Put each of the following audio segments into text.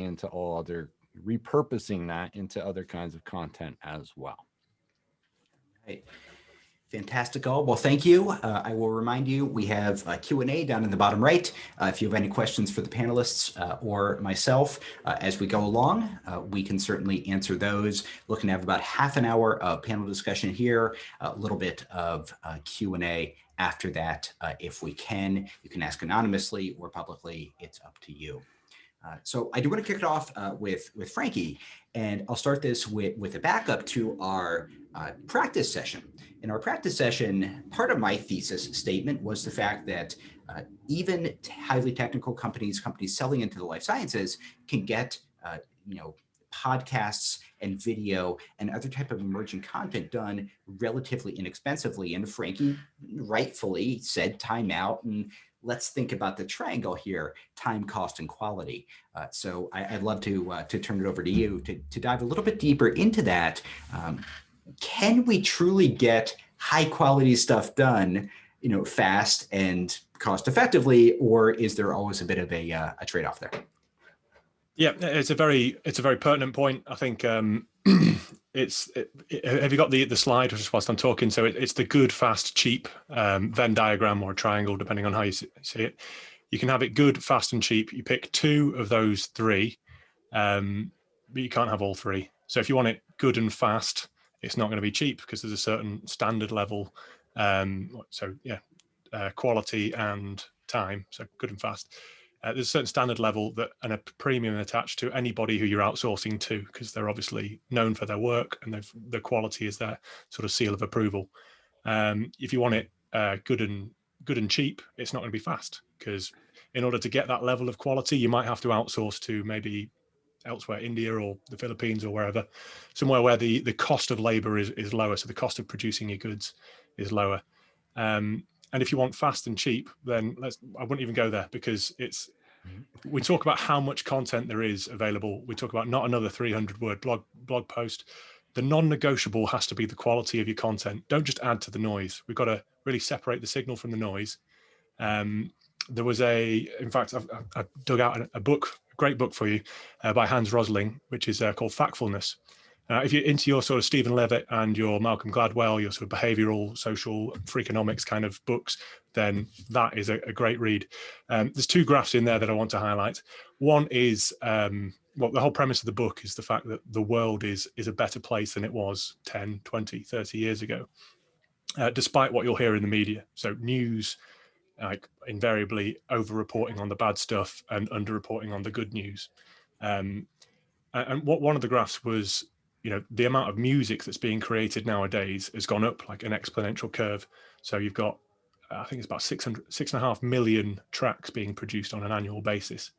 into all other, repurposing that into other kinds of content as well. Right. Fantastical. Well, thank you. I will remind you, we have a Q&A down in the bottom right. If you have any questions for the panelists or myself as we go along, we can certainly answer those. Looking to have about half an hour of panel discussion here, a little bit of Q&A after that. If we can, you can ask anonymously or publicly. It's up to you. So I do want to kick it off with Frankie, and I'll start this with a backup to our practice session. In our practice session, part of my thesis statement was the fact that even highly technical companies selling into the life sciences can get, podcasts and video and other type of emerging content done relatively inexpensively. And Frankie rightfully said time out, and let's think about the triangle here: time, cost, and quality. So I'd love to turn it over to you to dive a little bit deeper into that. Can we truly get high quality stuff done, fast and cost effectively, or is there always a bit of a trade-off there? Yeah, it's a very pertinent point. I think have you got the slide just whilst I'm talking? So it's the good, fast, cheap Venn diagram, or a triangle, depending on how you see it. You can have it good, fast, and cheap. You pick two of those three, but you can't have all three. So if you want it good and fast, it's not going to be cheap because there's a certain standard level. Quality and time. So good and fast. There's a certain standard level and a premium attached to anybody who you're outsourcing to, because they're obviously known for their work and the quality is their sort of seal of approval. If you want it good and cheap, it's not going to be fast, because in order to get that level of quality, you might have to outsource to maybe elsewhere, India or the Philippines or wherever, somewhere where the cost of labor is lower. So the cost of producing your goods is lower. And if you want fast and cheap, then I wouldn't even go there, because we talk about how much content there is available. We talk about not another 300-word blog post. The non-negotiable has to be the quality of your content. Don't just add to the noise. We've got to really separate the signal from the noise. There was in fact, I've dug out a book, a great book for you by Hans Rosling, which is called Factfulness. If you're into your sort of Stephen Levitt and your Malcolm Gladwell, your sort of behavioral, social, freakonomics kind of books, then that is a great read. There's two graphs in there that I want to highlight. One is, the whole premise of the book is the fact that the world is a better place than it was 10, 20, 30 years ago, despite what you'll hear in the media. So news, invariably over-reporting on the bad stuff and under-reporting on the good news. And one of the graphs was, the amount of music that's being created nowadays has gone up like an exponential curve. So you've got, I think it's about 6.5 million tracks being produced on an annual basis.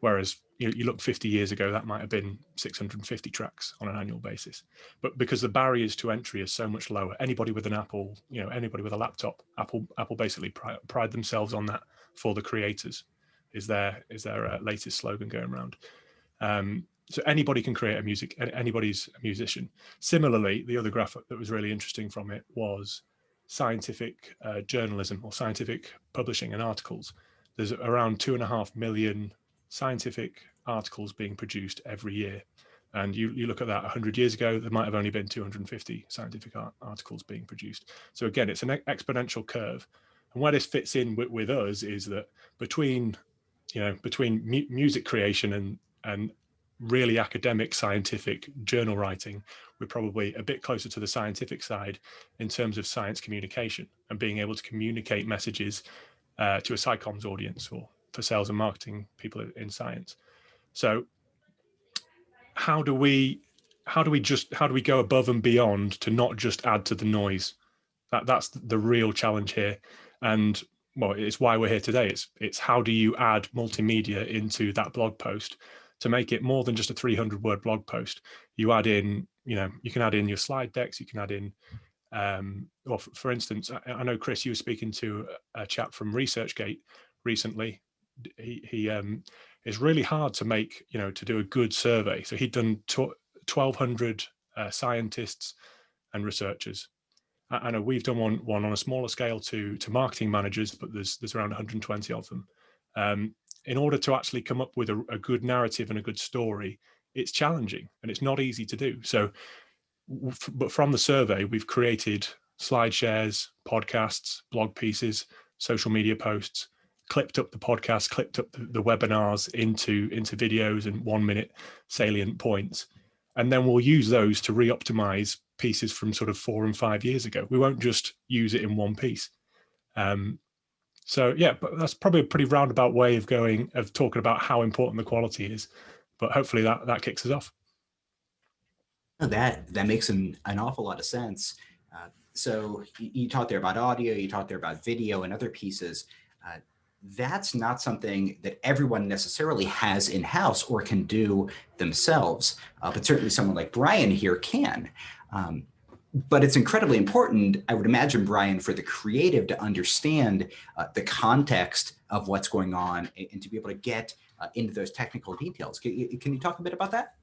Whereas you look 50 years ago, that might have been 650 tracks on an annual basis. But because the barriers to entry are so much lower, anybody with an Apple, anybody with a laptop, Apple basically pride themselves on that for the creators, is their latest slogan going around. So anybody can create anybody's a musician. Similarly, the other graph that was really interesting from it was scientific journalism, or scientific publishing and articles. There's around 2.5 million scientific articles being produced every year. And you look at that 100 years ago, there might have only been 250 scientific articles being produced. So again, it's an exponential curve. And where this fits in with us is that between music creation and really academic scientific journal writing, we're probably a bit closer to the scientific side in terms of science communication and being able to communicate messages to a psychoms audience, or for sales and marketing people in science. So how do we go above and beyond to not just add to the noise? That's the real challenge here. And it's why we're here today. It's how do you add multimedia into that blog post to make it more than just a 300-word blog post? You add in, you can add in your slide decks, you can add in, for instance, I know, Chris, you were speaking to a chap from ResearchGate recently. He it's really hard to make, to do a good survey. So he'd done 1,200 scientists and researchers. I know we've done one on a smaller scale to marketing managers, but there's around 120 of them. in order to actually come up with a good narrative and a good story, it's challenging and it's not easy to do. So, but from the survey, we've created slide shares, podcasts, blog pieces, social media posts, clipped up the podcast, clipped up the webinars into videos and 1 minute salient points. And then we'll use those to re-optimize pieces from sort of 4 and 5 years ago. We won't just use it in one piece. So yeah, but that's probably a pretty roundabout way of talking about how important the quality is. But hopefully that kicks us off. That makes an awful lot of sense. So you talked there about audio, you talked there about video and other pieces. That's not something that everyone necessarily has in-house or can do themselves, but certainly someone like Brian here can. But it's incredibly important, I would imagine, Brian, for the creative to understand the context of what's going on and to be able to get into those technical details. Can you talk a bit about that?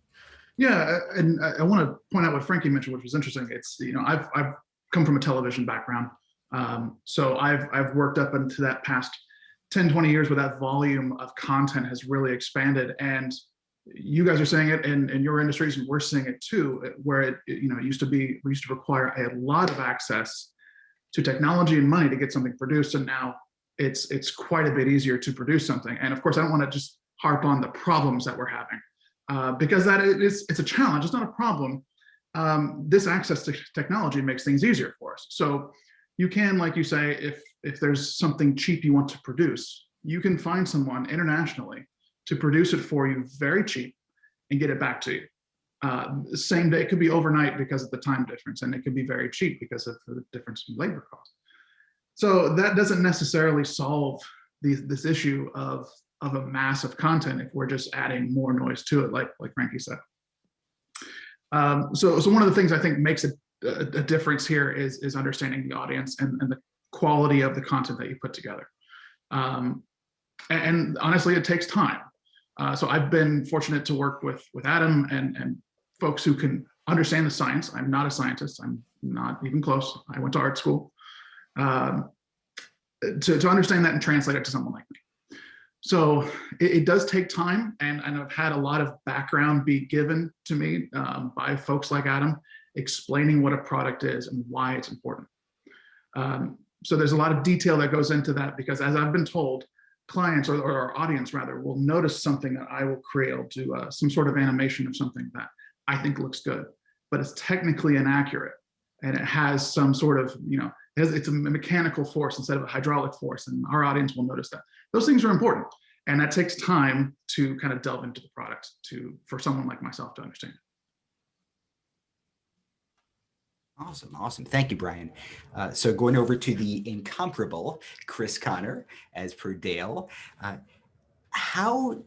Yeah, and I want to point out what Frankie mentioned, which was interesting. It's, I've come from a television background, so I've worked up into that past 10, 20 years where that volume of content has really expanded. And you guys are saying it in your industries, and we're seeing it too, where it used to require a lot of access to technology and money to get something produced, and now it's quite a bit easier to produce something. And of course, I don't want to just harp on the problems that we're having, because it's a challenge. It's not a problem. This access to technology makes things easier for us. So you can, like you say, if there's something cheap you want to produce, you can find someone internationally to produce it for you very cheap and get it back to you. Same day, it could be overnight because of the time difference, and it could be very cheap because of the difference in labor cost. So that doesn't necessarily solve this issue of a mass of content if we're just adding more noise to it, like Frankie said. So one of the things I think makes a difference here is understanding the audience and the quality of the content that you put together. And honestly, it takes time. So I've been fortunate to work with Adam and folks who can understand the science. I'm not a scientist. I'm not even close. I went to art school. To understand that and translate it to someone like me. So it does take time, and I've had a lot of background be given to me by folks like Adam, explaining what a product is and why it's important. So there's a lot of detail that goes into that, because as I've been told, clients or our audience rather will notice something that I will create. I'll do some sort of animation of something that I think looks good, but it's technically inaccurate, and it has some sort of, it's a mechanical force instead of a hydraulic force, and our audience will notice that. Those things are important, and that takes time to kind of delve into the product for someone like myself to understand. Awesome. Thank you, Brian. So going over to the incomparable Chris Connor, as per Dale, how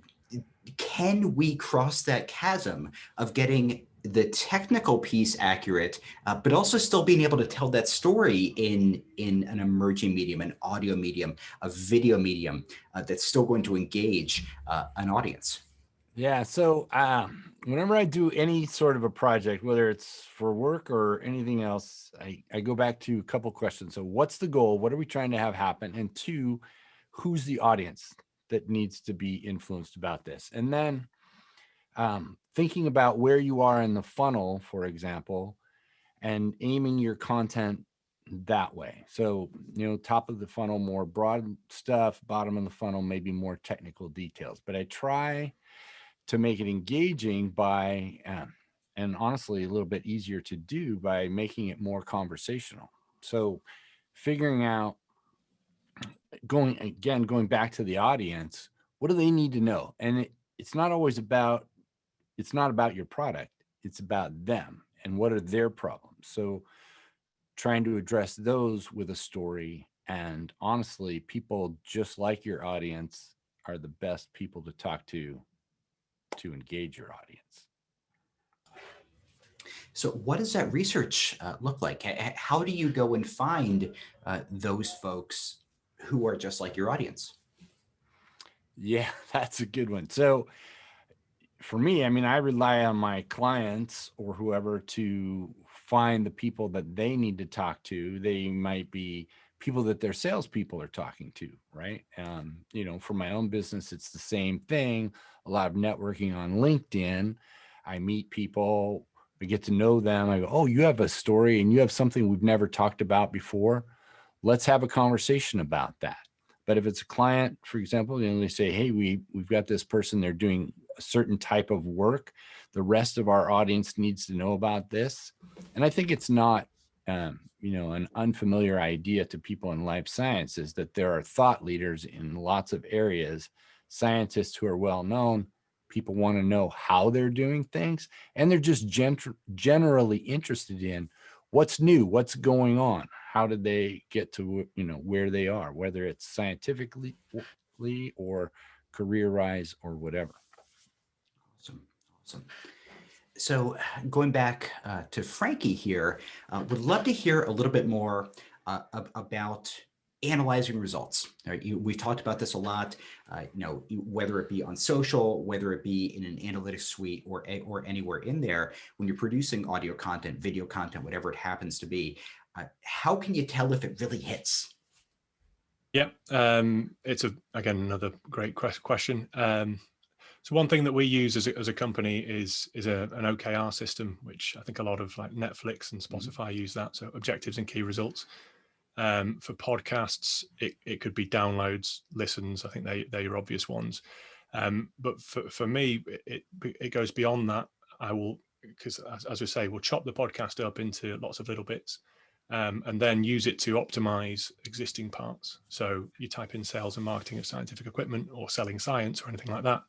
can we cross that chasm of getting the technical piece accurate, but also still being able to tell that story in an emerging medium, an audio medium, a video medium that's still going to engage an audience? Yeah. So whenever I do any sort of a project, whether it's for work or anything else, I go back to a couple questions. So what's the goal? What are we trying to have happen? And 2, who's the audience that needs to be influenced about this? And then thinking about where you are in the funnel, for example, and aiming your content that way. So, top of the funnel, more broad stuff, bottom of the funnel, maybe more technical details. But I try to make it engaging by, and honestly, a little bit easier to do by making it more conversational. So figuring out, going back to the audience, what do they need to know? And it's not about your product. It's about them and what are their problems. So trying to address those with a story. And honestly, people just like your audience are the best people to talk to engage your audience. So what does that research look like? How do you go and find those folks who are just like your audience? Yeah, that's a good one. So for me, I rely on my clients or whoever to find the people that they need to talk to. They might be people that their salespeople are talking to, right? You know, for my own business, it's the same thing. A lot of networking on LinkedIn. I meet people, I get to know them. I go, oh, you have a story and you have something we've never talked about before. Let's have a conversation about that. But if it's a client, for example, you know, they say, hey, we've got this person, they're doing a certain type of work. The rest of our audience needs to know about this. And I think it's not, you know, an unfamiliar idea to people in life sciences that there are thought leaders in lots of areas, scientists who are well known. People want to know how they're doing things, and they're just generally interested in what's new, what's going on, how did they get to, you know, where they are, whether it's scientifically or career-wise or whatever. Awesome. Awesome. So going back to Frankie here, would love to hear a little bit more about analyzing results. Right? We've talked about this a lot, you know, whether it be on social, whether it be in an analytics suite or anywhere in there, when you're producing audio content, video content, whatever it happens to be, how can you tell if it really hits? Yeah, it's again another great question. So one thing that we use as a company is an OKR system, which I think a lot of like Netflix and Spotify use that. So objectives and key results. For podcasts, it could be downloads, listens. I think they're your obvious ones. But for me, it goes beyond that. I will, because as we say, we'll chop the podcast up into lots of little bits. And then use it to optimize existing parts. So you type in sales and marketing of scientific equipment or selling science or anything like that.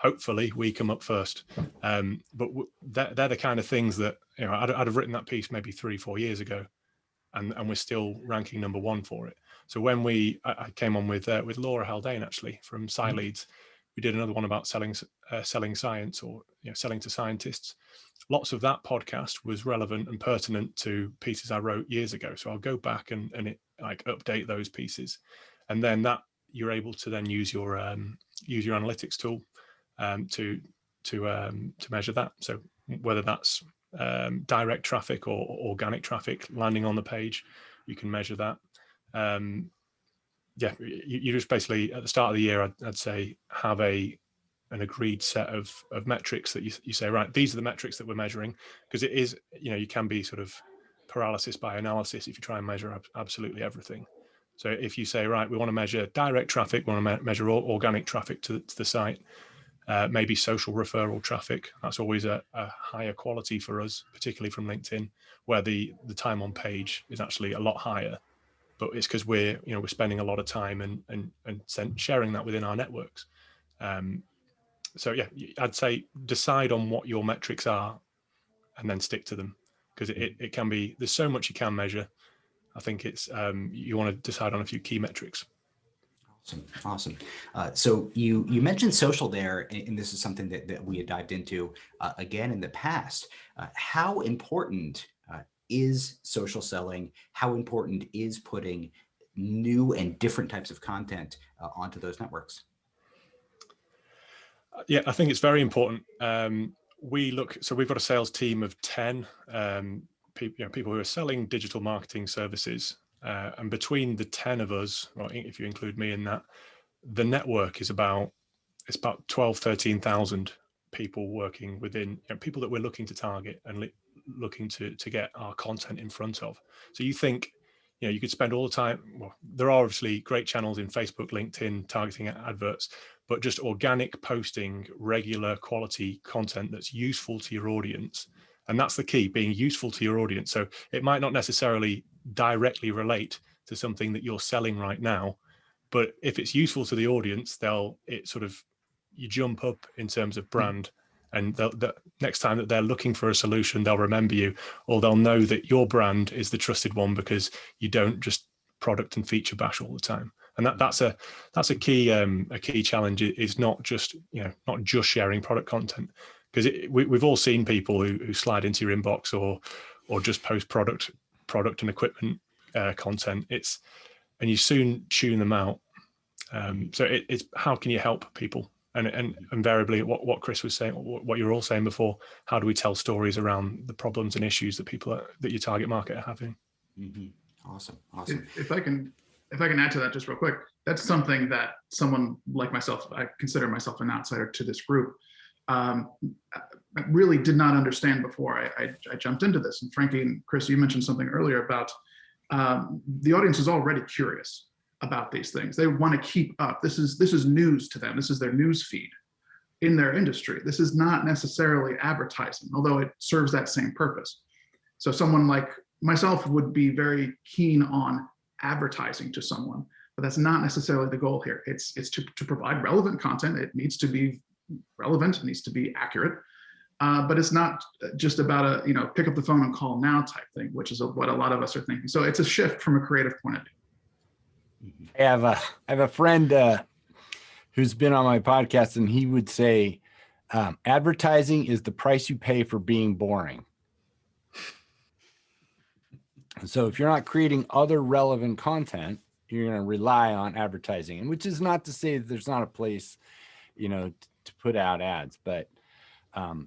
Hopefully we come up first. But they're the kind of things that, you know, I'd have written that piece maybe 3-4 years ago, and we're still ranking #1 for it. So when I came on with Laura Haldane actually from SciLeads, we did another one about selling science, or, you know, selling to scientists. Lots of that podcast was relevant and pertinent to pieces I wrote years ago. So I'll go back and like update those pieces, and then that you're able to then use your analytics tool to measure that. So whether that's direct traffic or organic traffic landing on the page, you can measure that. Yeah, you just basically at the start of the year, I'd say have an agreed set of metrics that you say, right, these are the metrics that we're measuring, because it is, you know, you can be sort of paralysis by analysis if you try and measure absolutely everything. So if you say, right, we want to measure direct traffic, we want to measure organic traffic to the site, maybe social referral traffic, that's always a higher quality for us, particularly from LinkedIn, where the time on page is actually a lot higher. But it's because we're spending a lot of time and sharing that within our networks. So yeah, I'd say decide on what your metrics are and then stick to them, because it can be, there's so much you can measure. I think it's you want to decide on a few key metrics. Awesome. So you mentioned social there, and this is something that we had dived into again in the past. How important is social selling? How important is putting new and different types of content onto those networks? Yeah, I think it's very important. So we've got a sales team of 10 people who are selling digital marketing services. And between the 10 of us, well, if you include me in that, the network is about 12, 13,000 people working within, people that we're looking to target and looking to get our content in front of. So you think, you could spend all the time, well, there are obviously great channels in Facebook, LinkedIn, targeting adverts, but just organic posting, regular quality content that's useful to your audience. And that's the key, being useful to your audience. So it might not necessarily directly relate to something that you're selling right now, but if it's useful to the audience, you jump up in terms of brand, and the next time that they're looking for a solution, they'll remember you, or they'll know that your brand is the trusted one because you don't just product and feature bash all the time. And that's a key challenge, is not just sharing product content, because we've all seen people who slide into your inbox or just post product and equipment content. And you soon tune them out. So it's how can you help people? And invariably, what Chris was saying, what you were all saying before, how do we tell stories around the problems and issues that that your target market are having? Mm-hmm. Awesome. Awesome. If I can add to that just real quick, that's something that someone like myself, I consider myself an outsider to this group, I really did not understand before I jumped into this. And Frankie and Chris, you mentioned something earlier about the audience is already curious about these things. They want to keep up. This is news to them. This is their news feed in their industry. This is not necessarily advertising, although it serves that same purpose. So someone like myself would be very keen on advertising to someone, but that's not necessarily the goal here. It's to provide relevant content. It needs to be relevant, it needs to be accurate, but it's not just about a pick up the phone and call now type thing, which is what a lot of us are thinking. So it's a shift from a creative point of view. I have a friend who's been on my podcast, and he would say, advertising is the price you pay for being boring. So if you're not creating other relevant content, you're going to rely on advertising, and which is not to say that there's not a place, to put out ads, but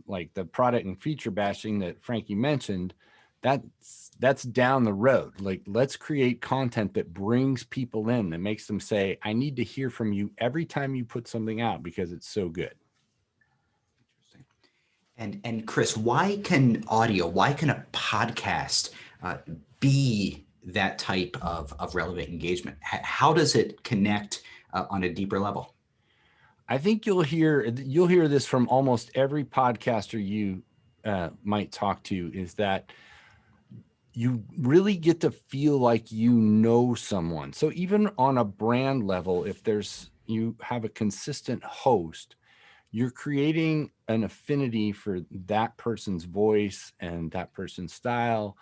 like the product and feature bashing that Frankie mentioned, that's down the road. Like, let's create content that brings people in, that makes them say, I need to hear from you every time you put something out because it's so good. Interesting. And Chris, why can a podcast be that type of relevant engagement? How does it connect on a deeper level? I think you'll hear this from almost every podcaster you might talk to, is that you really get to feel like you know someone. So even on a brand level, if you have a consistent host, you're creating an affinity for that person's voice and that person's style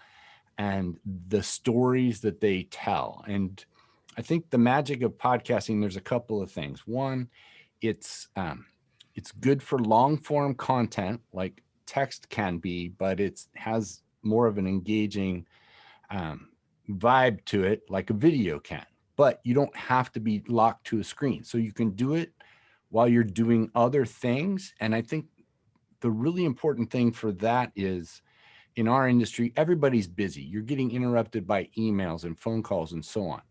and the stories that they tell. And I think the magic of podcasting, there's a couple of things. One, it's good for long form content like text can be, but it has more of an engaging vibe to it like a video can, but you don't have to be locked to a screen. So you can do it while you're doing other things. And I think the really important thing for that is, in our industry, everybody's busy. You're getting interrupted by emails and phone calls and so on.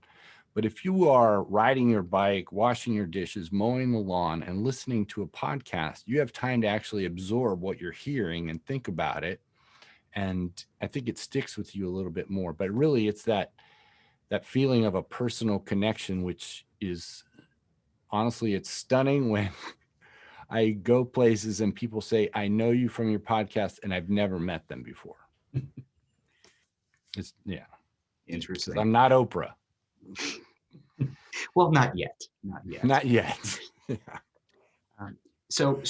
But if you are riding your bike, washing your dishes, mowing the lawn, and listening to a podcast, you have time to actually absorb what you're hearing and think about it. And I think it sticks with you a little bit more. But really, it's that feeling of a personal connection, which is, honestly, it's stunning when I go places and people say, I know you from your podcast, and I've never met them before. Yeah. Interesting. I'm not Oprah. Well, not yet. Not yet. So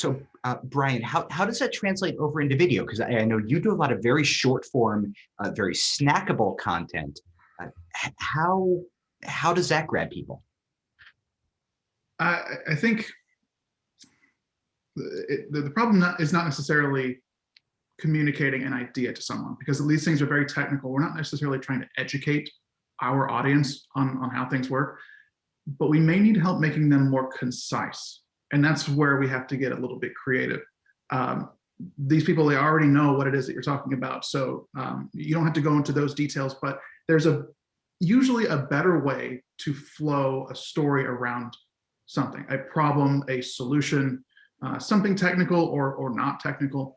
Brian, how does that translate over into video? Because I know you do a lot of very short form, very snackable content. How does that grab people? I think the problem is not necessarily communicating an idea to someone, because these things are very technical. We're not necessarily trying to educate our audience on how things work, but we may need help making them more concise. And that's where we have to get a little bit creative. These people, they already know what it is that you're talking about. So you don't have to go into those details, but there's usually a better way to flow a story around something, a problem, a solution, something technical or not technical.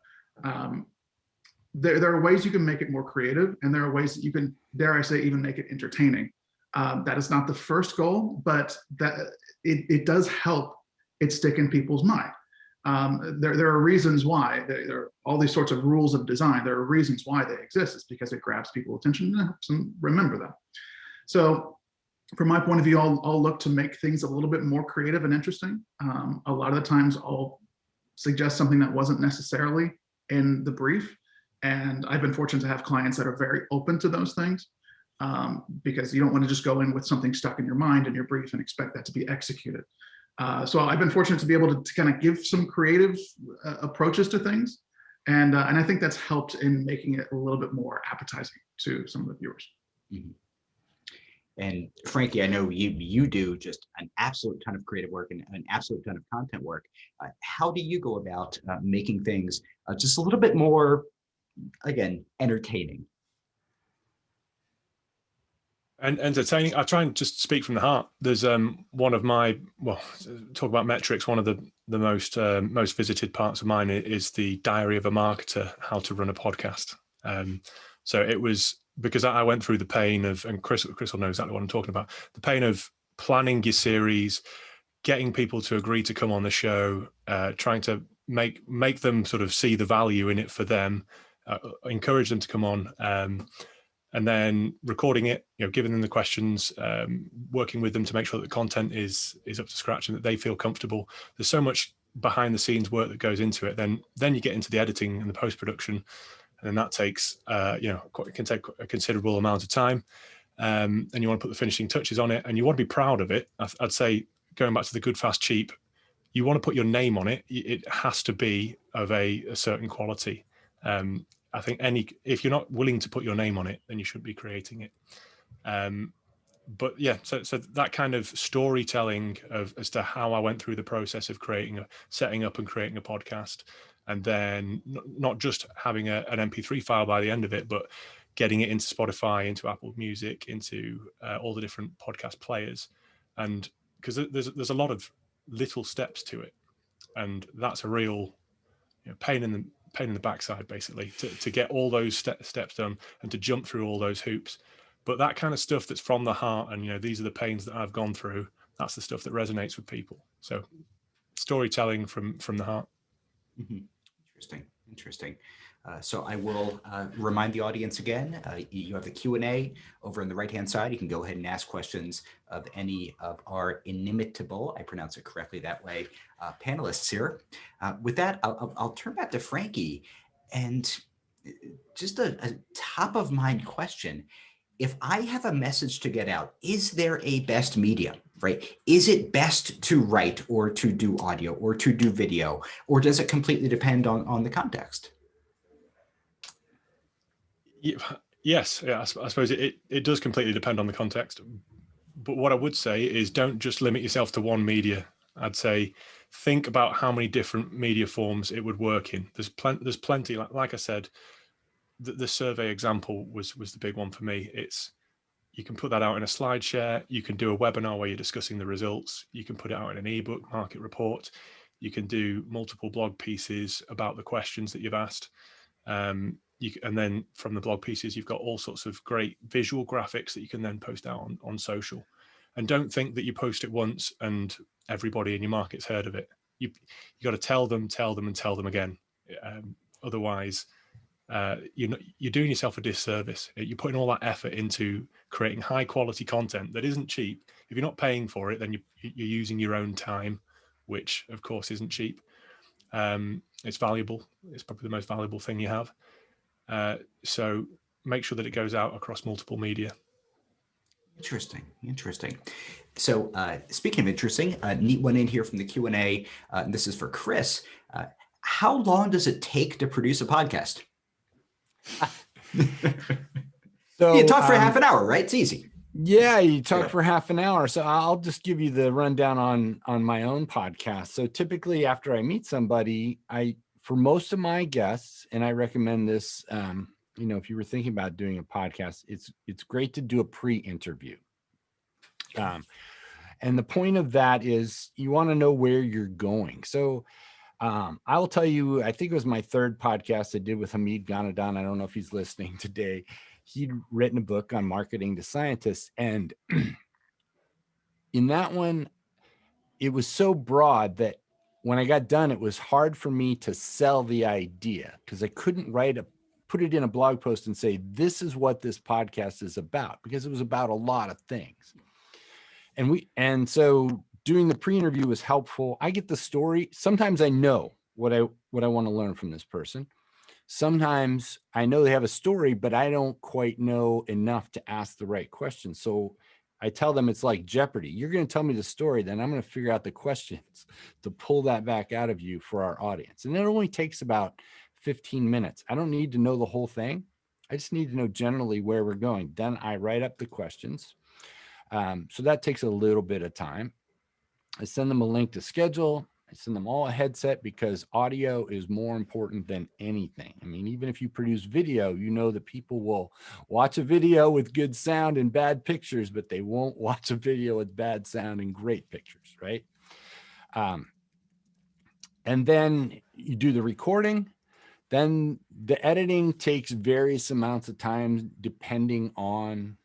There are ways you can make it more creative, and there are ways that you can, dare I say, even make it entertaining. That is not the first goal, but that it does help it stick in people's mind. There are reasons why. There are all these sorts of rules of design. There are reasons why they exist. It's because it grabs people's attention and helps them remember them. So from my point of view, I'll look to make things a little bit more creative and interesting. A lot of the times I'll suggest something that wasn't necessarily in the brief. And I've been fortunate to have clients that are very open to those things, because you don't want to just go in with something stuck in your mind in your brief and expect that to be executed. So I've been fortunate to be able to kind of give some creative approaches to things. And I think that's helped in making it a little bit more appetizing to some of the viewers. Mm-hmm. And Frankie, I know you do just an absolute ton of creative work and an absolute ton of content work. How do you go about making things just a little bit more, again, entertaining? And entertaining. I try and just speak from the heart. There's one of my, well, talk about metrics. One of the most visited parts of mine is the Diary of a Marketer: How to Run a Podcast. So it was because I went through the pain of, and Chris will know exactly what I'm talking about, the pain of planning your series, getting people to agree to come on the show, trying to make them sort of see the value in it for them, encourage them to come on. And then recording it, giving them the questions, working with them to make sure that the content is up to scratch and that they feel comfortable. There's so much behind the scenes work that goes into it. Then you get into the editing and the post-production, and then that takes, it can take a considerable amount of time. And you want to put the finishing touches on it, and you want to be proud of it. I'd say, going back to the good, fast, cheap, you want to put your name on it. It has to be of a certain quality. I think if you're not willing to put your name on it, then you shouldn't be creating it. But yeah, so that kind of storytelling as to how I went through the process of setting up and creating a podcast, and then not just having an MP3 file by the end of it, but getting it into Spotify, into Apple Music, into all the different podcast players. And because there's a lot of little steps to it, and that's a real pain in the backside, basically, to get all those steps done and to jump through all those hoops. But that kind of stuff that's from the heart, and these are the pains that I've gone through, that's the stuff that resonates with people. So storytelling from the heart. Mm-hmm. Interesting. So I will remind the audience again, you have the Q&A over on the right-hand side. You can go ahead and ask questions of any of our inimitable, I pronounce it correctly that way, panelists here. With that, I'll turn back to Frankie, and just a top of mind question. If I have a message to get out, is there a best medium, right? Is it best to write or to do audio or to do video, or does it completely depend on the context? Yes, I suppose it does completely depend on the context. But what I would say is, don't just limit yourself to one media. I'd say think about how many different media forms it would work in. There's plenty. Like I said, the survey example was the big one for me. You can put that out in a slide share. You can do a webinar where you're discussing the results. You can put it out in an ebook, market report. You can do multiple blog pieces about the questions that you've asked. And then from the blog pieces, you've got all sorts of great visual graphics that you can then post out on social. And don't think that you post it once and everybody in your market's heard of it. You got to tell them again. Otherwise, you're doing yourself a disservice. You're putting all that effort into creating high quality content that isn't cheap. If you're not paying for it, then you're using your own time, which of course isn't cheap. It's valuable. It's probably the most valuable thing you have. So make sure that it goes out across multiple media. Interesting. So speaking of interesting, neat one in here from the Q&A. And this is for Chris. How long does it take to produce a podcast? So you talk for half an hour, right? It's easy. Yeah, you talk for half an hour. So I'll just give you the rundown on my own podcast. So typically after I meet somebody, for most of my guests, and I recommend this, if you were thinking about doing a podcast, it's great to do a pre-interview. And the point of that is you want to know where you're going. So I will tell you, I think it was my third podcast I did with Hamid Ghanadan. I don't know if he's listening today. He'd written a book on marketing to scientists. And in that one, it was so broad that when I got done, it was hard for me to sell the idea because I couldn't put it in a blog post and say, this is what this podcast is about, because it was about a lot of things. And so doing the pre-interview was helpful. I get the story. Sometimes I know what I want to learn from this person. Sometimes I know they have a story, but I don't quite know enough to ask the right questions. So I tell them it's like Jeopardy. You're going to tell me the story, then I'm going to figure out the questions to pull that back out of you for our audience. And it only takes about 15 minutes. I don't need to know the whole thing. I just need to know generally where we're going. Then I write up the questions. So that takes a little bit of time. I send them a link to schedule, I send them all a headset because audio is more important than anything. I mean, even if you produce video, you know that people will watch a video with good sound and bad pictures, but they won't watch a video with bad sound and great pictures, right? And then you do the recording. Then the editing takes various amounts of time depending on,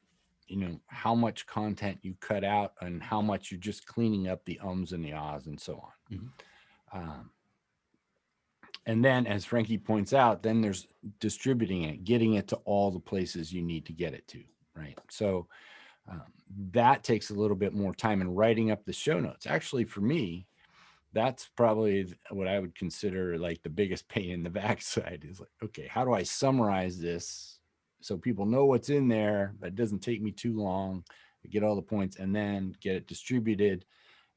you know, how much content you cut out and how much you're just cleaning up the ums and the ahs and so on. Mm-hmm. And then, as Frankie points out, then there's distributing it, getting it to all the places you need to get it to, right? So that takes a little bit more time, and writing up the show notes. Actually, for me, that's probably what I would consider like the biggest pain in the backside is like, okay, how do I summarize this so people know what's in there, but it doesn't take me too long to get all the points, and then get it distributed.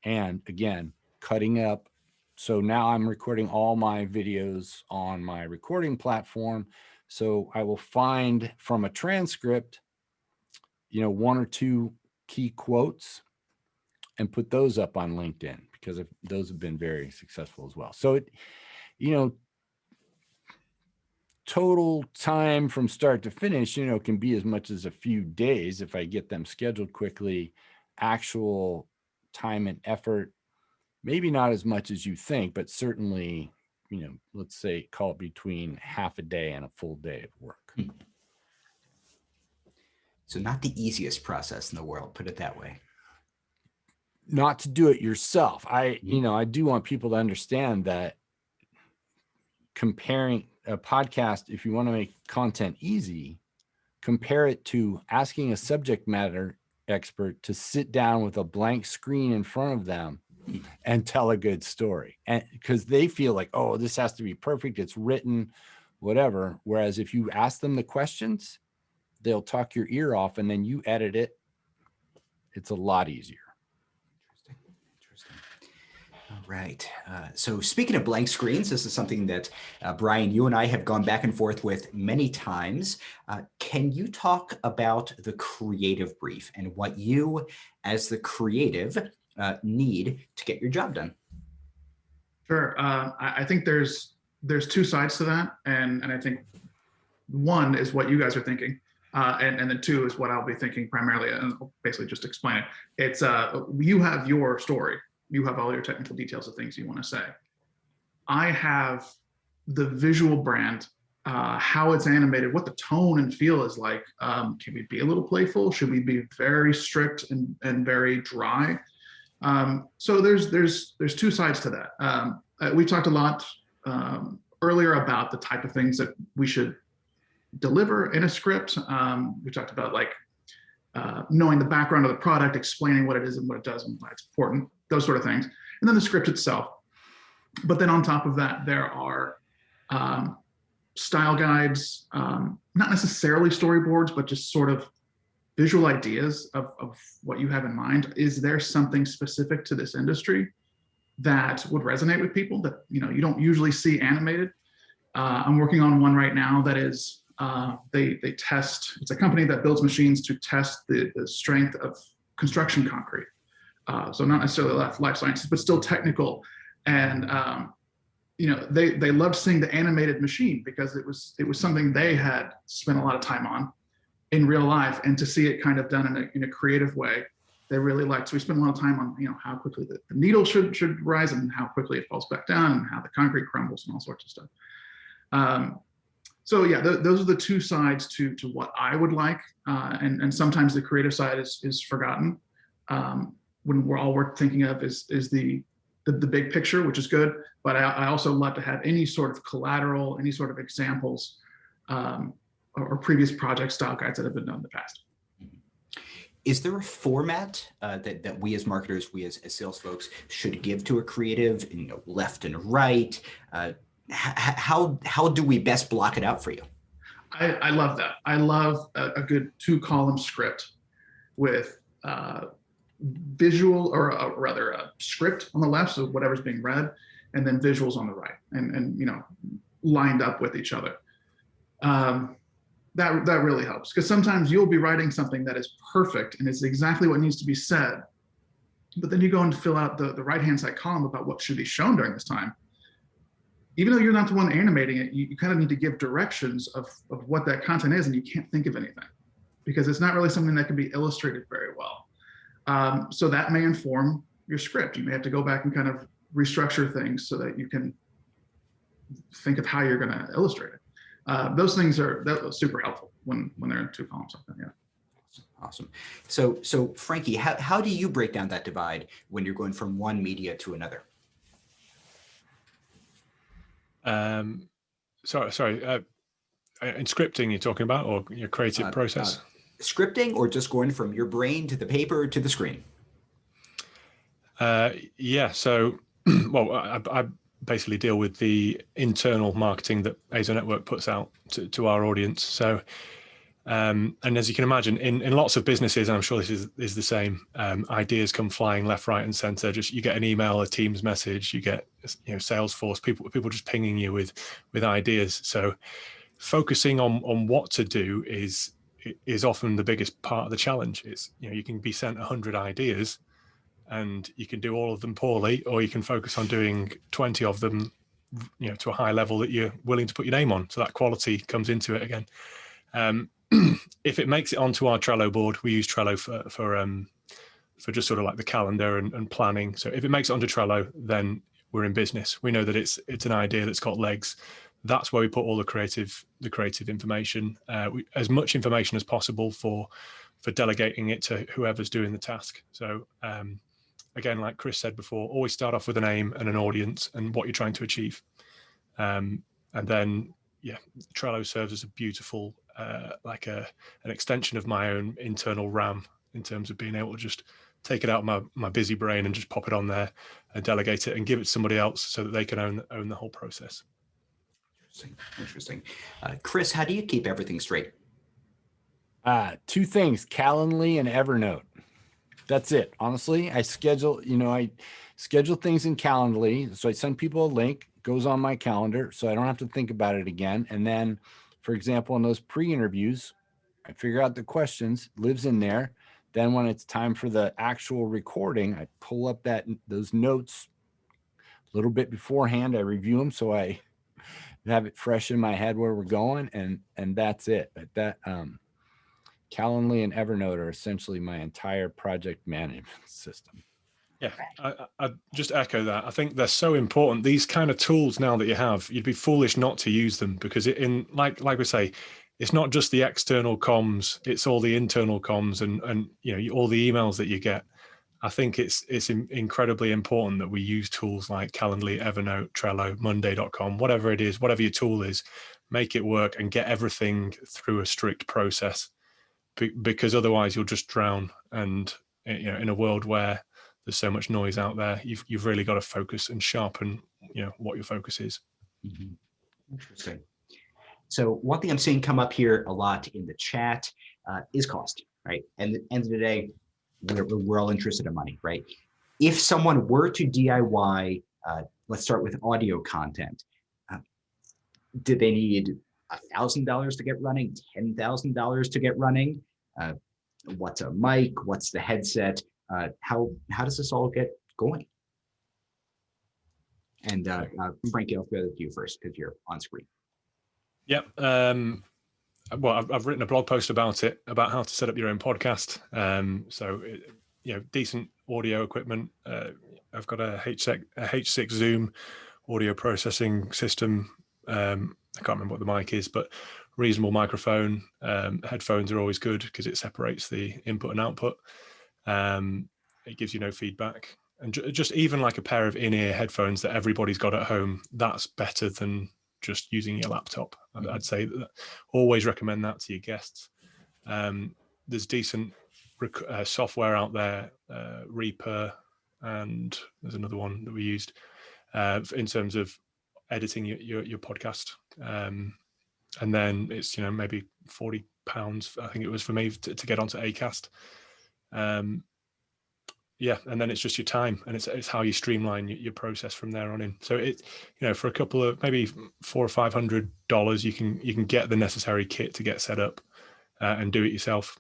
And again, cutting up. So now I'm recording all my videos on my recording platform. So I will find from a transcript, you know, 1 or 2 key quotes and put those up on LinkedIn, because those have been very successful as well. So it, you know, total time from start to finish, you know, can be as much as a few days if I get them scheduled quickly. Actual time and effort, maybe not as much as you think, but certainly, you know, let's say call it between half a day and a full day of work. So not the easiest process in the world, put it that way. Not to do it yourself. You know, I do want people to understand that comparing a podcast, if you want to make content easy, compare it to asking a subject matter expert to sit down with a blank screen in front of them and tell a good story. And because they feel like, oh, this has to be perfect, it's written, whatever. Whereas if you ask them the questions, they'll talk your ear off and then you edit it. It's a lot easier. Interesting. All right. So speaking of blank screens, this is something that Brian, you and I have gone back and forth with many times. Can you talk about the creative brief and what you as the creative need to get your job done? Sure. I think there's 2 sides to that. And I think one is what you guys are thinking. And then 2 is what I'll be thinking primarily, and I'll basically just explain it. It's you have your story. You have all your technical details of things you want to say. I have the visual brand, how it's animated, what the tone and feel is like. Can we be a little playful? Should we be very strict and very dry? So there's 2 sides to that. We talked a lot earlier about the type of things that we should deliver in a script. We talked about like knowing the background of the product, explaining what it is and what it does and why it's important, those sort of things. And then the script itself. But then on top of that, there are style guides, not necessarily storyboards, but just sort of visual ideas of what you have in mind. Is there something specific to this industry that would resonate with people that, you know, you don't usually see animated? I'm working on one right now that is, they test, it's a company that builds machines to test the strength of construction concrete. So not necessarily life sciences, but still technical. And, you know, they loved seeing the animated machine because it was something they had spent a lot of time on in real life, and to see it kind of done in a creative way, they really liked. So we spent a lot of time on, you know, how quickly the needle should rise and how quickly it falls back down and how the concrete crumbles and all sorts of stuff. So yeah, those are the 2 sides to what I would like. And sometimes the creative side is forgotten. When we're thinking of is the big picture, which is good. But I also love to have any sort of collateral, any sort of examples, or previous project style guides that have been done in the past. Is there a format that we as marketers, we as sales folks should give to a creative, you know, left and right? How do we best block it out for you? I love that. I love a good 2-column script with visual, or rather a script on the left, so whatever's being read, and then visuals on the right, and you know, lined up with each other. That really helps, because sometimes you'll be writing something that is perfect and it's exactly what needs to be said, But then you go and fill out the right-hand side column about what should be shown during this time. Even though you're not the one animating it, you kind of need to give directions of what that content is, and you can't think of anything because it's not really something that can be illustrated very well. So that may inform your script. You may have to go back and kind of restructure things so that you can think of how you're going to illustrate it. Those things are super helpful when they're in two columns. Yeah. Awesome. So Frankie, how do you break down that divide when you're going from one media to another? Sorry. In scripting, you're talking about, or your creative process? Scripting, or just going from your brain to the paper to the screen? Yeah. So, well, I basically deal with the internal marketing that Azo Network puts out to our audience. So, and as you can imagine, in lots of businesses, and I'm sure this is the same, ideas come flying left, right, and center. Just you get an email, a Teams message, you get Salesforce, people just pinging you with ideas. So, focusing on what to do is often the biggest part of the challenge. It's you can be sent 100 ideas, and you can do all of them poorly, or you can focus on doing 20 of them, to a high level that you're willing to put your name on. So that quality comes into it again. If it makes it onto our Trello board, we use Trello for just sort of like the calendar and planning. So if it makes it onto Trello, then we're in business. We know that it's an idea that's got legs. That's where we put all the creative information, as much information as possible for delegating it to whoever's doing the task. So again, like Chris said before, always start off with an aim and an audience and what you're trying to achieve. And then, Trello serves as a beautiful, like an extension of my own internal RAM in terms of being able to just take it out of my busy brain and just pop it on there and delegate it and give it to somebody else so that they can own the whole process. Interesting. Chris, how do you keep everything straight? Two things: Calendly and Evernote. That's it. Honestly, I schedule things in Calendly. So I send people a link, goes on my calendar, so I don't have to think about it again. And then, for example, in those pre-interviews, I figure out the questions, lives in there. Then when it's time for the actual recording, I pull up those notes a little bit beforehand. I review them so I have it fresh in my head where we're going, and that's it. But that Calendly and Evernote are essentially my entire project management system. Yeah, I just echo that. I think they're so important. These kind of tools now that you have, you'd be foolish not to use them, because like we say, it's not just the external comms, it's all the internal comms and all the emails that you get. I think it's incredibly important that we use tools like Calendly, Evernote, Trello, Monday.com, whatever it is, whatever your tool is, make it work and get everything through a strict process, because otherwise you'll just drown. And in a world where there's so much noise out there, you've really got to focus and sharpen what your focus is. Mm-hmm. Interesting. So one thing I'm seeing come up here a lot in the chat is cost, right? And at the end of the day, we're all interested in money, right? If someone were to DIY, let's start with audio content, do they need $1,000 to get running, $10,000 to get running? What's a mic? What's the headset? How does this all get going? And Frankie, I'll throw it to you first because you're on screen. Yep. Well, I've written a blog post about it, about how to set up your own podcast. So, decent audio equipment. I've got a H6 Zoom audio processing system. I can't remember what the mic is, but reasonable microphone. Headphones are always good because it separates the input and output. It gives you no feedback. And just even like a pair of in-ear headphones that everybody's got at home, that's better than just using your laptop. I'd say that always recommend that to your guests. There's decent software out there, Reaper, and there's another one that we used in terms of editing your podcast. And then it's maybe £40, I think it was for me to get onto Acast. And then it's just your time, and it's how you streamline your process from there on in. So it, for a couple of maybe $400 or $500, you can get the necessary kit to get set up and do it yourself.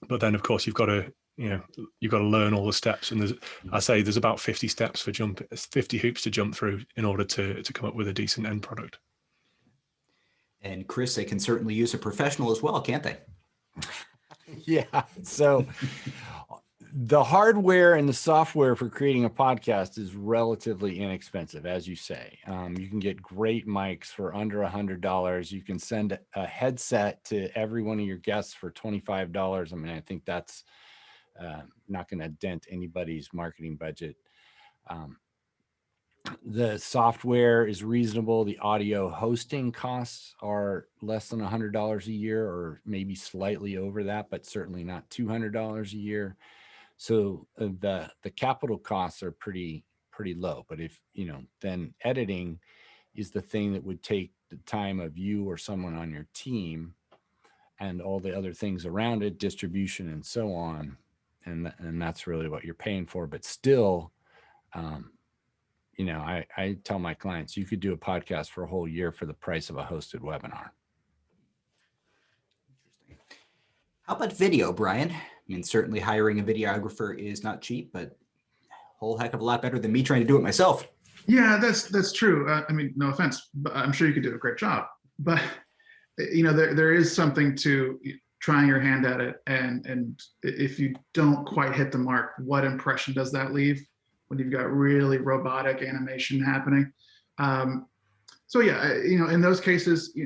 But then of course you've got to you've got to learn all the steps. And there's about 50 steps 50 hoops to jump through in order to come up with a decent end product. And Chris, they can certainly use a professional as well, can't they? Yeah. So the hardware and the software for creating a podcast is relatively inexpensive, as you say. You can get great mics for under $100. You can send a headset to every one of your guests for $25. I mean, I think that's not going to dent anybody's marketing budget. The software is reasonable. The audio hosting costs are less than $100 a year, or maybe slightly over that, but certainly not $200 a year. So the capital costs are pretty low. But if, then editing is the thing that would take the time of you or someone on your team, and all the other things around it, distribution and so on. And that's really what you're paying for. But still, I tell my clients, you could do a podcast for a whole year for the price of a hosted webinar. Interesting. How about video, Brian? I mean, certainly hiring a videographer is not cheap, but a whole heck of a lot better than me trying to do it myself. Yeah, that's true. I mean, no offense, but I'm sure you could do a great job. But there is something to trying your hand at it, and if you don't quite hit the mark, what impression does that leave when you've got really robotic animation happening? So yeah, in those cases,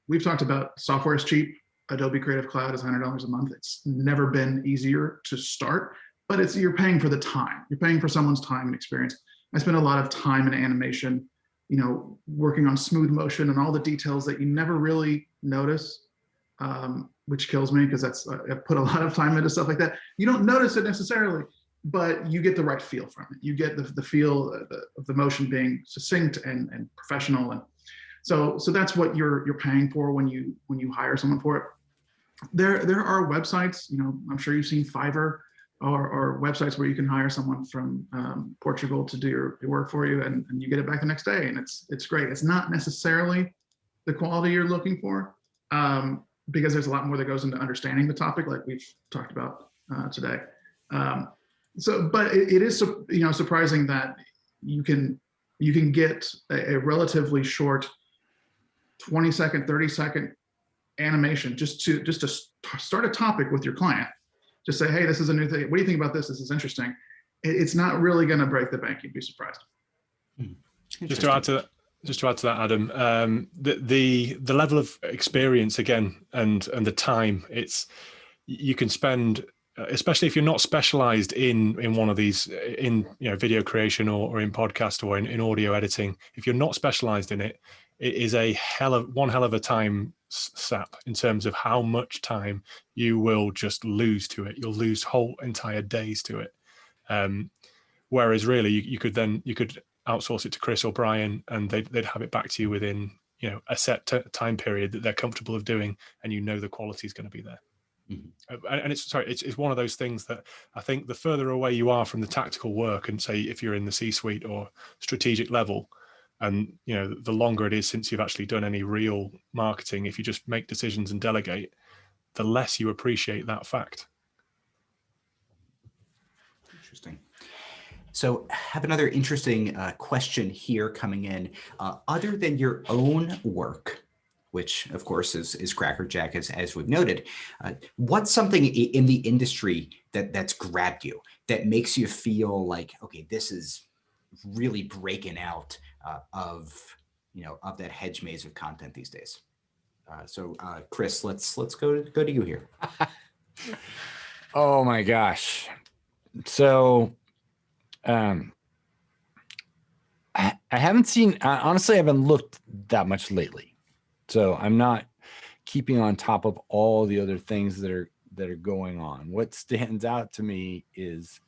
we've talked about software is cheap. Adobe Creative Cloud is $100 a month. It's never been easier to start, but you're paying for the time. You're paying for someone's time and experience. I spend a lot of time in animation, working on smooth motion and all the details that you never really notice, which kills me because I put a lot of time into stuff like that. You don't notice it necessarily, but you get the right feel from it. You get the feel of the motion being succinct and professional. And so that's what you're paying for when you hire someone for it. There are websites, I'm sure you've seen Fiverr or websites where you can hire someone from Portugal to do your work for you, and you get it back the next day, and it's great. It's not necessarily the quality you're looking for, because there's a lot more that goes into understanding the topic, like we've talked about today. But it is surprising that you can get a relatively short 20-second, 30-second animation just to start a topic with your client. Just say, hey, this is a new thing. What do you think about this? This is interesting. It's not really going to break the bank. You'd be surprised. Just to add to that, Adam, the level of experience again and the time, you can spend, especially if you're not specialized in one of these, in video creation or in podcast or in audio editing. If you're not specialized in it, it is one hell of a time sap in terms of how much time you will just lose to it. You'll lose whole entire days to it. Whereas really you could outsource it to Chris or Brian, and they'd have it back to you within a set time period that they're comfortable of doing, and the quality is going to be there. Mm-hmm. And it's one of those things that I think the further away you are from the tactical work, and say if you're in the C-suite or strategic level, and the longer it is since you've actually done any real marketing, if you just make decisions and delegate, the less you appreciate that fact. Interesting. So I have another interesting question here coming in. Other than your own work, which of course is crackerjack, as we've noted, what's something in the industry that's grabbed you, that makes you feel like, okay, this is really breaking out of that hedge maze of content these days? So Chris, let's go to you here. Oh my gosh. So I haven't seen, honestly, I haven't looked that much lately. So I'm not keeping on top of all the other things that are going on. What stands out to me is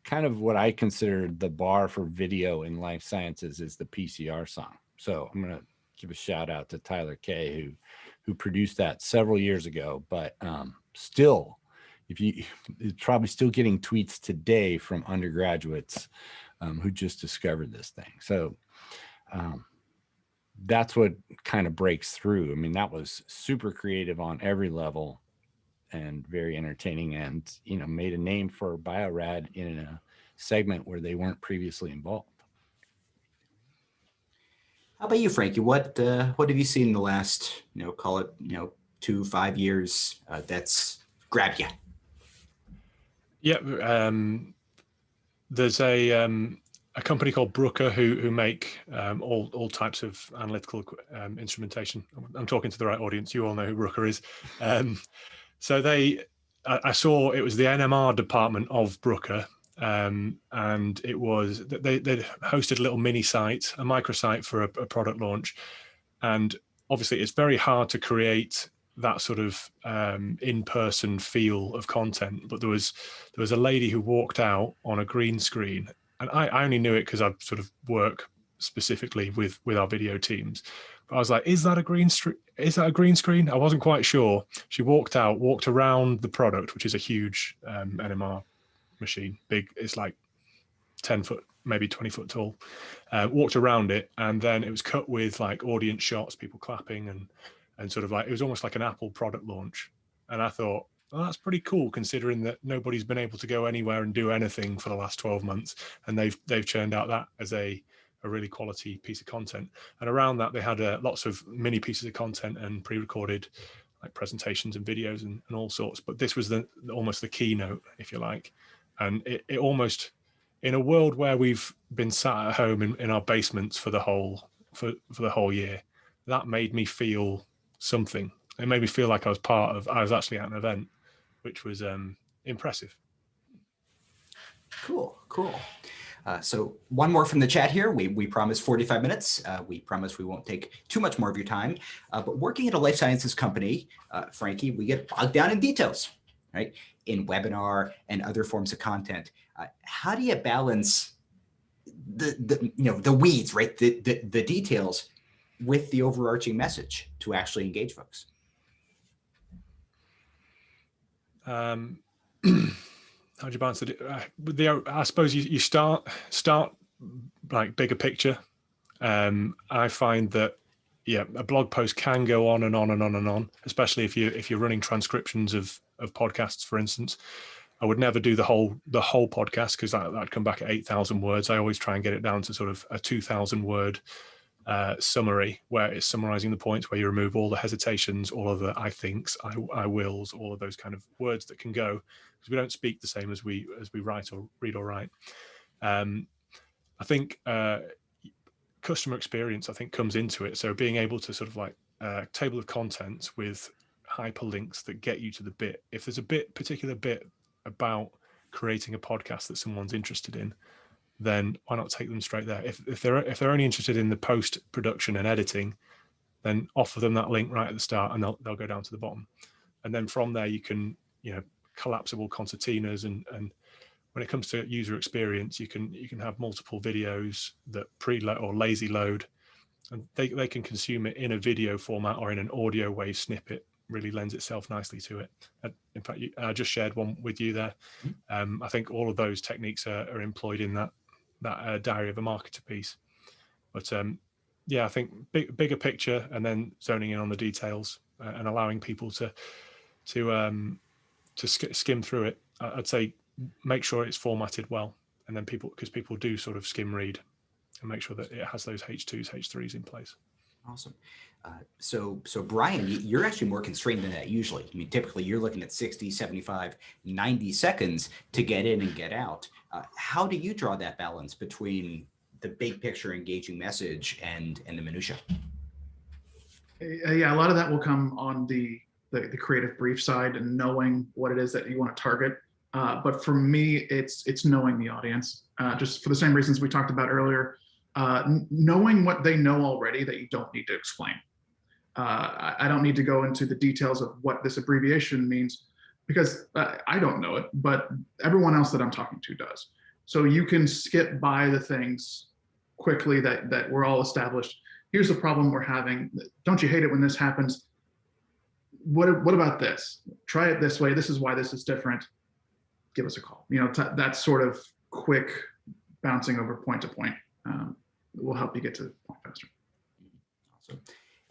kind of what I consider the bar for video in life sciences is the PCR song. So I'm going to give a shout out to Tyler Kay, who produced that several years ago, but still, it's probably still getting tweets today from undergraduates who just discovered this thing. So that's what kind of breaks through. I mean, that was super creative on every level. and very entertaining, and made a name for Biorad in a segment where they weren't previously involved. How about you, Frankie? What have you seen in the last, call it, 2-5 years that's grabbed you? Yeah, there's a company called Brooker who make all types of analytical instrumentation. I'm talking to the right audience. You all know who Brooker is. So I saw it was the NMR department of Brooker, and it was they hosted a little mini site, a microsite for a product launch, and obviously it's very hard to create that sort of in-person feel of content. But there was a lady who walked out on a green screen, and I only knew it because I sort of work specifically with our video teams. But I was like, is that a green screen? I wasn't quite sure. She walked around the product, which is a huge NMR machine, big. It's like 10 foot, maybe 20 foot tall. Walked around it, and then it was cut with like audience shots, people clapping, and sort of like, it was almost like an Apple product launch. And I thought, well, that's pretty cool, considering that nobody's been able to go anywhere and do anything for the last 12 months. And they've churned out that as a really quality piece of content. And around that, they had lots of mini pieces of content and pre-recorded like presentations and videos and all sorts. But this was almost the keynote, if you like. And it almost, in a world where we've been sat at home in our basements for the whole year, that made me feel something. It made me feel like I was actually at an event, which was impressive. Cool. So one more from the chat here. We promised 45 minutes. We promise we won't take too much more of your time. But working at a life sciences company, Frankie, we get bogged down in details, right? In webinar and other forms of content. How do you balance the weeds, right? The details with the overarching message to actually engage folks? How do you balance it? I suppose you start like bigger picture. I find that a blog post can go on and on and on and on, especially if you're running transcriptions of podcasts, for instance. I would never do the whole podcast, because that'd come back at 8,000 words. I always try and get it down to sort of a 2,000 word summary, where it's summarizing the points, where you remove all the hesitations, all of the I thinks, I wills, all of those kind of words that can go, because we don't speak the same as we write or read or write. I think customer experience, I think, comes into it. So being able to sort of like table of contents with hyperlinks that get you to the bit. If there's a particular bit about creating a podcast that someone's interested in, then why not take them straight there? If they're only interested in the post production and editing, then offer them that link right at the start, and they'll go down to the bottom. And then from there, you can collapsible concertinas, and when it comes to user experience, you can have multiple videos that preload or lazy load, and they can consume it in a video format or in an audio wave snippet. Really lends itself nicely to it. In fact, I just shared one with you there. I think all of those techniques are employed in that Diary of a Marketer piece. But I think bigger picture, and then zoning in on the details, and allowing people to skim through it. I'd say make sure it's formatted well, and then because people do sort of skim read, and make sure that it has those H2s, H3s in place. Awesome. So Brian, you're actually more constrained than that usually. I mean, typically you're looking at 60, 75, 90 seconds to get in and get out. How do you draw that balance between the big picture engaging message and the minutia? Yeah, a lot of that will come on the creative brief side and knowing what it is that you want to target. But for me, it's knowing the audience, just for the same reasons we talked about earlier. Knowing what they know already that you don't need to explain. I don't need to go into the details of what this abbreviation means, because I don't know it, but everyone else that I'm talking to does. So you can skip by the things quickly that we're all established. Here's the problem we're having. Don't you hate it when this happens? What about this? Try it this way. This is why this is different. Give us a call. That sort of quick bouncing over point to point will help you get to the point faster. Awesome.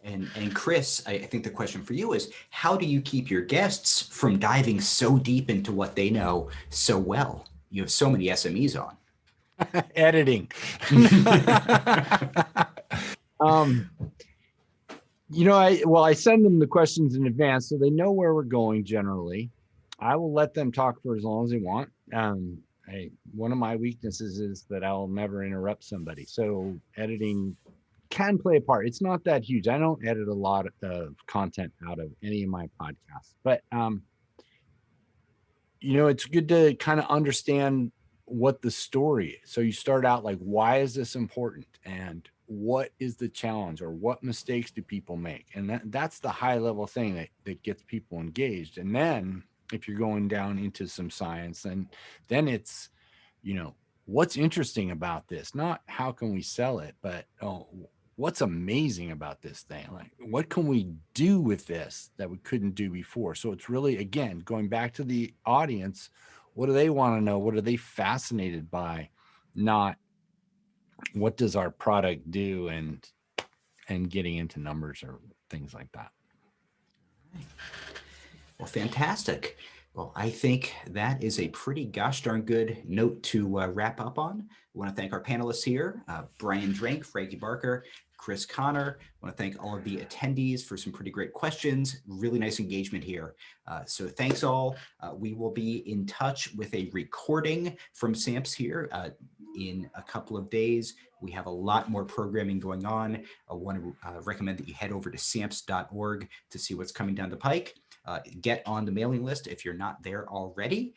And Chris, I think the question for you is, how do you keep your guests from diving so deep into what they know so well? You have so many SMEs on. Editing. I send them the questions in advance so they know where we're going generally. I will let them talk for as long as they want. One of my weaknesses is that I'll never interrupt somebody. So editing can play a part. It's not that huge. I don't edit a lot of content out of any of my podcasts, but it's good to kind of understand what the story is. So you start out like, why is this important? And what is the challenge, or what mistakes do people make? And that's the high level thing that gets people engaged. And then if you're going down into some science, then it's, what's interesting about this? Not how can we sell it, but what's amazing about this thing? Like, what can we do with this that we couldn't do before? So it's really, again, going back to the audience, what do they want to know? What are they fascinated by? Not what does our product do, and getting into numbers or things like that. Well, fantastic. Well, I think that is a pretty gosh darn good note to wrap up on. I want to thank our panelists here, Brian Drink, Frankie Barker, Chris Connor. I want to thank all of the attendees for some pretty great questions. Really nice engagement here. So thanks all. We will be in touch with a recording from SAMPS here in a couple of days. We have a lot more programming going on. I want to recommend that you head over to samps.org to see what's coming down the pike. Get on the mailing list if you're not there already.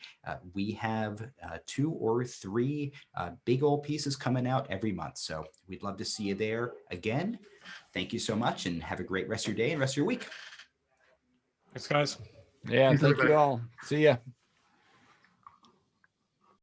We have 2 or 3 big old pieces coming out every month. So we'd love to see you there again. Thank you so much, and have a great rest of your day and rest of your week. Thanks, guys. Yeah, thank you all. See ya.